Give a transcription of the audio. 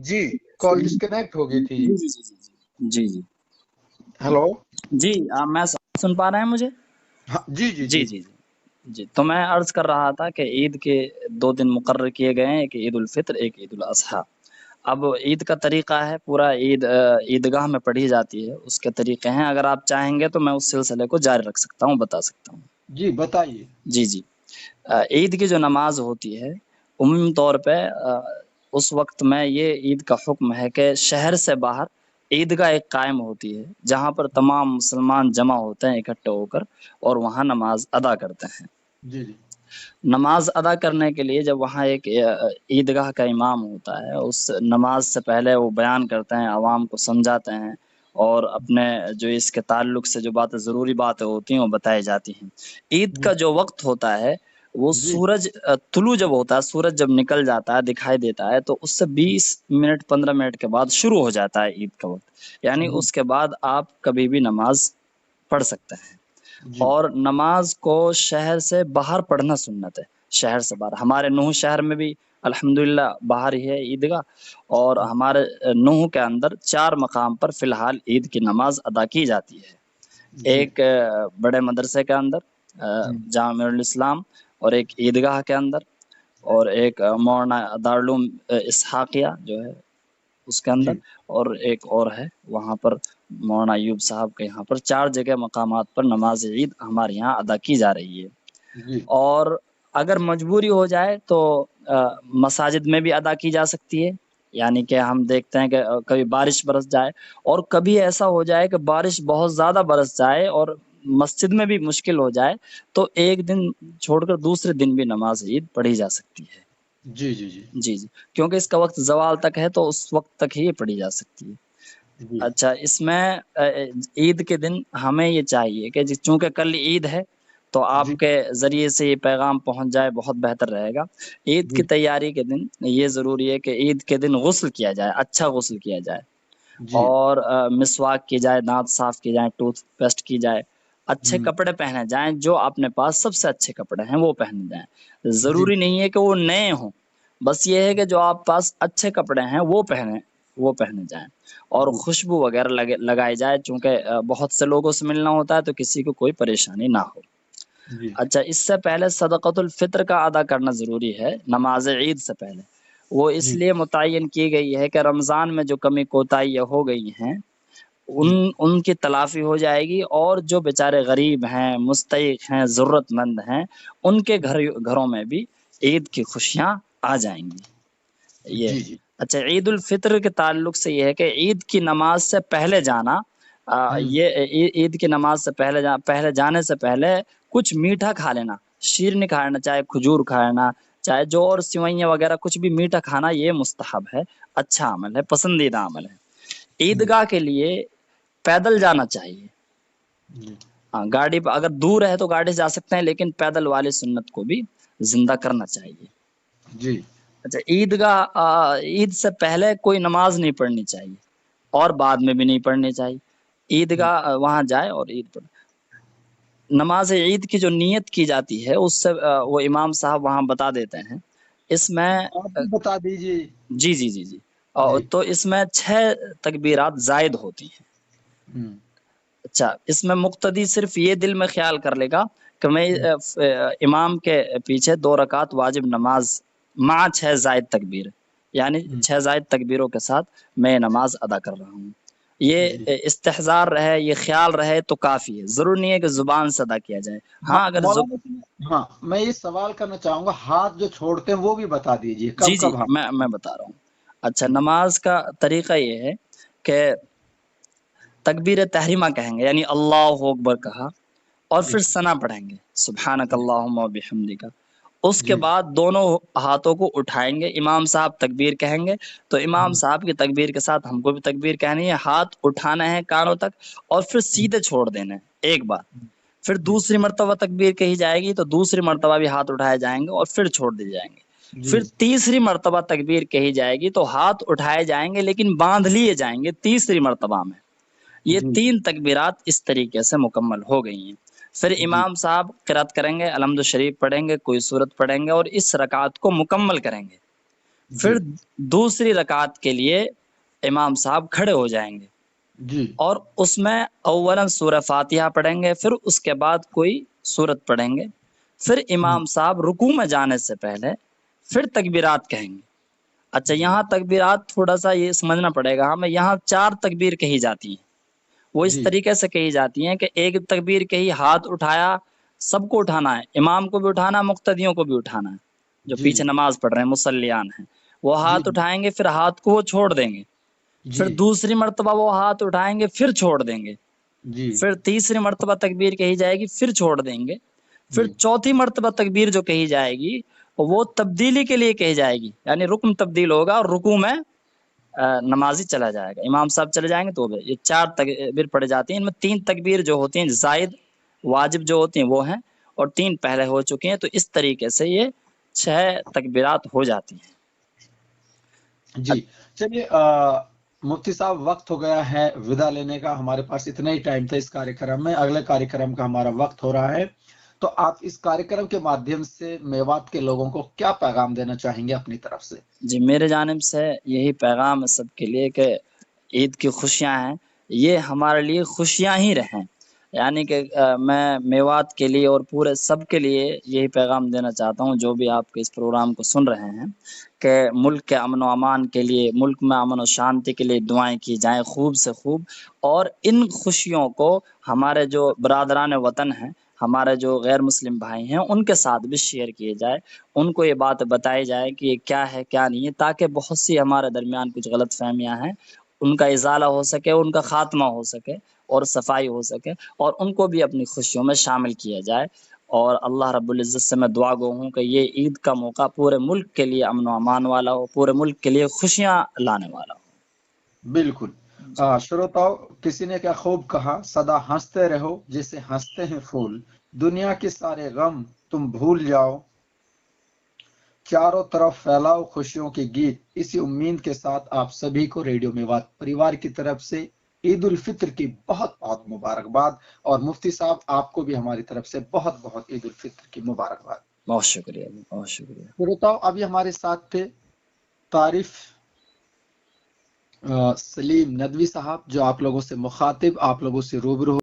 جی کال disconnect ہو گئی تھی. جی جی جی جی جی جی hello. جی میں سن پا رہے ہیں مجھے؟ جی جی جی جی. جی جی جی تو میں عرض کر رہا تھا کہ عید کے 2 دن مقرر کیے گئے ہیں، ایک عید الفطر، ایک عید الاضحیٰ. اب عید کا طریقہ ہے، پورا عید عیدگاہ میں پڑھی جاتی ہے، اس کے طریقے ہیں. اگر آپ چاہیں گے تو میں اس سلسلے کو جاری رکھ سکتا ہوں، بتا سکتا ہوں. جی بتائیے. جی جی عید کی جو نماز ہوتی ہے عمومی طور پہ اس وقت میں یہ عید کا حکم ہے کہ شہر سے باہر عیدگاہ ایک قائم ہوتی ہے، جہاں پر تمام مسلمان جمع ہوتے ہیں اکٹھے ہو کر، اور وہاں نماز ادا کرتے ہیں. جی جی. نماز ادا کرنے کے لیے جب وہاں ایک عیدگاہ کا امام ہوتا ہے، اس نماز سے پہلے وہ بیان کرتے ہیں، عوام کو سمجھاتے ہیں، اور اپنے جو اس کے تعلق سے جو باتیں ضروری باتیں ہوتی ہیں وہ بتائی جاتی ہیں. عید کا جو وقت ہوتا ہے وہ جی سورج طلوع جب ہوتا ہے، سورج جب نکل جاتا ہے، دکھائی دیتا ہے، تو اس سے 20 منٹ 15 منٹ کے بعد شروع ہو جاتا ہے عید کا وقت. یعنی جی اس کے بعد آپ کبھی بھی نماز پڑھ سکتے ہیں. جی اور نماز کو شہر سے باہر پڑھنا سنت ہے. شہر سے باہر ہمارے نوح شہر میں بھی الحمدللہ باہر ہی ہے عیدگاہ، اور ہمارے نوح کے اندر 4 مقام پر فی الحال عید کی نماز ادا کی جاتی ہے. جی. ایک بڑے مدرسے کے اندر جامع الاسلام، اور ایک عیدگاہ کے اندر، اور ایک مولانا دارالعلوم اسحاقیہ جو ہے اس کے اندر، جی اور ایک اور ہے وہاں پر مولانا ایوب صاحب کے یہاں پر. 4 جگہ مقامات پر نماز عید ہمارے یہاں ادا کی جا رہی ہے. جی اور اگر مجبوری ہو جائے تو مساجد میں بھی ادا کی جا سکتی ہے. یعنی کہ ہم دیکھتے ہیں کہ کبھی بارش برس جائے، اور کبھی ایسا ہو جائے کہ بارش بہت زیادہ برس جائے اور مسجد میں بھی مشکل ہو جائے، تو ایک دن چھوڑ کر دوسرے دن بھی نماز عید پڑھی جا سکتی ہے. جی جی. جی جی جی کیونکہ اس کا وقت زوال تک ہے، تو اس وقت تک ہی یہ پڑھی جا سکتی ہے. جی اچھا، اس میں عید کے دن ہمیں یہ چاہیے کہ چونکہ کل عید ہے تو آپ جی کے ذریعے سے یہ پیغام پہنچ جائے، بہت بہتر رہے گا. عید کی جی تیاری کے دن یہ ضروری ہے کہ عید کے دن غسل کیا جائے، اچھا غسل کیا جائے، جی. اور مسواک کی جائے، دانت صاف کی جائیں، ٹوتھ پیسٹ کی جائے، اچھے کپڑے پہنے جائیں. جو اپنے پاس سب سے اچھے کپڑے ہیں وہ پہنے جائیں. جی ضروری نہیں ہے کہ وہ نئے ہوں، بس یہ ہے کہ جو آپ پاس اچھے کپڑے ہیں وہ پہنے جائیں. اور جی خوشبو وغیرہ لگائی جائے، چونکہ بہت سے لوگوں سے ملنا ہوتا ہے تو کسی کو کوئی پریشانی نہ ہو. جی اچھا، اس سے پہلے صدقۃ الفطر کا ادا کرنا ضروری ہے نماز عید سے پہلے. وہ اس جی لیے متعین کی گئی ہے کہ رمضان میں جو کمی کوتاہیاں ہو گئی ہیں ان کی تلافی ہو جائے گی، اور جو بیچارے غریب ہیں، مستحق ہیں، ضرورت مند ہیں، ان کے گھروں میں بھی عید کی خوشیاں آ جائیں گی. یہ جی. جی اچھا، عید الفطر کے تعلق سے یہ ہے کہ عید کی نماز سے پہلے جانا، عید کی نماز سے پہلے جانے سے پہلے کچھ میٹھا کھا لینا، شیرنی کھا لینا، چاہے کھجور کھا لینا، چاہے جو اور سوئیاں وغیرہ کچھ بھی میٹھا کھانا، یہ مستحب ہے، اچھا عمل ہے، پسندیدہ عمل ہے. عیدگاہ کے لیے پیدل جانا چاہیے. جی ہاں، گاڑی پہ اگر دور ہے تو گاڑی سے جا سکتے ہیں، لیکن پیدل والی سنت کو بھی زندہ کرنا چاہیے. جی. اچھا، عید سے پہلے کوئی نماز نہیں پڑھنی چاہیے، اور بعد میں بھی نہیں پڑھنی چاہیے. عیدگاہ وہاں جائے اور عید پڑھے. نماز عید کی جو نیت کی جاتی ہے اس سے وہ امام صاحب وہاں بتا دیتے ہیں. اس میں آپ بھی بتا دیجیے. جی جی جی جی جی. تو اس میں 6 تکبیرات زائد ہوتی ہیں. اچھا، اس میں مقتدی صرف یہ دل میں خیال کر لے گا کہ میں امام کے پیچھے 2 رکعت واجب نماز مع 6 زائد تکبیر، یعنی 6 زائد تکبیروں کے ساتھ میں نماز ادا کر رہا ہوں. جی. یہ استحضار رہے، یہ خیال رہے تو کافی ہے، ضرور نہیں ہے کہ زبان سے ادا کیا جائے. ہاں اگر مولانا ہاں میں یہ سوال کرنا چاہوں گا، ہاتھ جو چھوڑتے ہیں وہ بھی بتا دیجیے جی کب جی کب ہاتھ. میں بتا رہا ہوں. اچھا، نماز کا طریقہ یہ ہے کہ تکبیر تحریمہ کہیں گے، یعنی اللہ اکبر کہا، اور جی پھر ثنا پڑھیں گے، سبحانک جی اللہم و بحمدک. اس کے جی بعد دونوں ہاتھوں کو اٹھائیں گے، امام صاحب تکبیر کہیں گے تو امام صاحب کی تکبیر کے ساتھ ہم کو بھی تکبیر کہنی ہے، ہاتھ اٹھانا ہے کانوں تک، اور پھر سیدھے چھوڑ دینا ہے ایک بار. پھر دوسری مرتبہ تکبیر کہی جائے گی تو دوسری مرتبہ بھی ہاتھ اٹھائے جائیں گے اور پھر چھوڑ دیے جائیں گے. جی پھر تیسری مرتبہ تکبیر کہی جائے گی تو ہاتھ اٹھائے جائیں گے لیکن باندھ لیے جائیں گے تیسری مرتبہ میں. یہ جی 3 تکبیرات اس طریقے سے مکمل ہو گئی ہیں. پھر جی امام صاحب قرات کریں گے، الحمد شریف پڑھیں گے، کوئی سورت پڑھیں گے، اور اس رکعت کو مکمل کریں گے. پھر دوسری رکعت کے لیے امام صاحب کھڑے ہو جائیں گے جی اور اس میں اولاً سورہ فاتحہ پڑھیں گے، پھر اس کے بعد کوئی سورت پڑھیں گے، پھر امام صاحب رکوع میں جانے سے پہلے پھر تکبیرات کہیں گے۔ اچھا، یہاں تکبیرات تھوڑا سا یہ سمجھنا پڑے گا ہمیں، یہاں 4 تکبیر کہی جاتی ہیں۔ وہ اس جی طریقے سے کہی جاتی ہیں کہ ایک تکبیر کہی، ہاتھ اٹھایا، سب کو اٹھانا ہے، امام کو بھی اٹھانا ہے، مقتدیوں کو بھی اٹھانا ہے، جو جی پیچھے نماز پڑھ رہے ہیں مصلیان ہیں، وہ جی ہاتھ اٹھائیں گے، پھر ہاتھ کو وہ چھوڑ دیں گے، پھر جی دوسری مرتبہ وہ ہاتھ اٹھائیں گے، پھر چھوڑ دیں گے، جی پھر تیسری مرتبہ تکبیر کہی جائے گی، پھر چھوڑ دیں گے، پھر جی چوتھی مرتبہ تکبیر جو کہی جائے گی وہ تبدیلی کے لیے کہی جائے گی، یعنی رکن تبدیل ہوگا اور رکوع میں نمازی چلا جائے گا، امام صاحب چلے جائیں گے تو یہ 4 تکبیر پڑھ جاتی ہیں۔ ان میں 3 تکبیر جو ہوتی ہیں زائد واجب جو ہوتی ہیں وہ ہیں، اور 3 پہلے ہو چکے ہیں، تو اس طریقے سے یہ 6 تکبیرات ہو جاتی ہیں۔ جی چلیے مفتی صاحب، وقت ہو گیا ہے ودا لینے کا، ہمارے پاس اتنا ہی ٹائم تھا اس کاریہ کرم میں، اگلے کاریہ کرم کا ہمارا وقت ہو رہا ہے، تو آپ اس کاریہ کرم کے مادھیم سے میوات کے لوگوں کو کیا پیغام دینا چاہیں گے اپنی طرف سے؟ جی، میرے جانب سے یہی پیغام ہے سب کے لیے کہ عید کی خوشیاں ہیں، یہ ہمارے لیے خوشیاں ہی رہیں، یعنی کہ میں میوات کے لیے اور پورے سب کے لیے یہی پیغام دینا چاہتا ہوں جو بھی آپ کے اس پروگرام کو سن رہے ہیں، کہ ملک کے امن و امان کے لیے، ملک میں امن و شانتی کے لیے دعائیں کی جائیں خوب سے خوب، اور ان خوشیوں کو ہمارے جو برادران وطن ہیں، ہمارے جو غیر مسلم بھائی ہیں، ان کے ساتھ بھی شیئر کیے جائے، ان کو یہ بات بتائی جائے کہ یہ کیا ہے کیا نہیں ہے، تاکہ بہت سی ہمارے درمیان کچھ غلط فہمیاں ہیں ان کا ازالہ ہو سکے، ان کا خاتمہ ہو سکے اور صفائی ہو سکے، اور ان کو بھی اپنی خوشیوں میں شامل کیا جائے۔ اور اللہ رب العزت سے میں دعا گو ہوں کہ یہ عید کا موقع پورے ملک کے لیے امن و امان والا ہو، پورے ملک کے لیے خوشیاں لانے والا ہو۔ بالکل۔ شروتاؤ، کسی نے کیا خوب کہا، سدا ہنستے رہو جیسے ہنستے ہیں پھول، دنیا کے سارے غم تم بھول جاؤ، چاروں طرف پھیلاؤ خوشیوں کے گیت، اسی امید کے ساتھ آپ سبھی کو ریڈیو میوات پریوار کی طرف سے عید الفطر کی بہت بہت مبارکباد، اور مفتی صاحب آپ کو بھی ہماری طرف سے بہت بہت عید الفطر کی مبارکباد۔ بہت شکریہ، بہت شکریہ۔ شروتاؤ، ابھی ہمارے ساتھ تھے طارف سلیم ندوی صاحب، جو آپ لوگوں سے مخاطب، آپ لوگوں سے روبرو